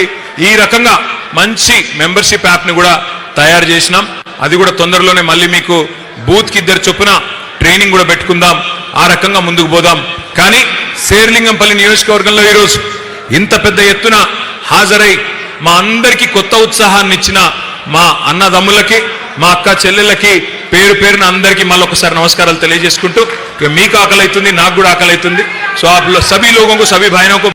ఈ రకంగా మంచి మెంబర్షిప్ యాప్ని కూడా తయారు చేసినాం. అది కూడా తొందరలోనే మళ్ళీ మీకు బూత్కి 2 చొప్పున ట్రైనింగ్ కూడా పెట్టుకుందాం. ఆ రకంగా ముందుకు పోదాం. కానీ శేర్లింగంపల్లి నియోజకవర్గంలో ఈరోజు ఇంత పెద్ద ఎత్తున హాజరై మా అందరికీ కొత్త ఉత్సాహాన్ని ఇచ్చిన మా అన్నదమ్ములకి, మా అక్క చెల్లెళ్ళకి పేరు పేరున అందరికీ మళ్ళొకసారి నమస్కారాలు తెలియజేసుకుంటూ, మీకు ఆకలి అవుతుంది, నాకు కూడా ఆకలి అవుతుంది. సో आप सभी लोगों को, सभी भाइयों को